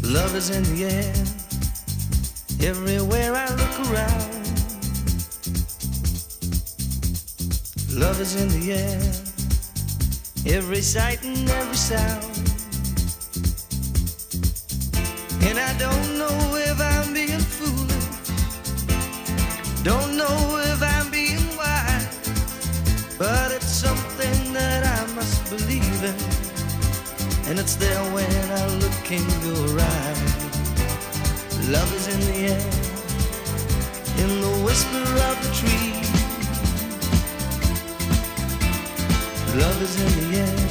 Love is in the air, everywhere I look around. Love is in the air, every sight and every sound. And I don't know if I'm being foolish, don't know if I'm being wise, but it's something that I must believe in, and it's there when I look in your eyes. Love is in the air, in the whisper of the tree. Love is in the air,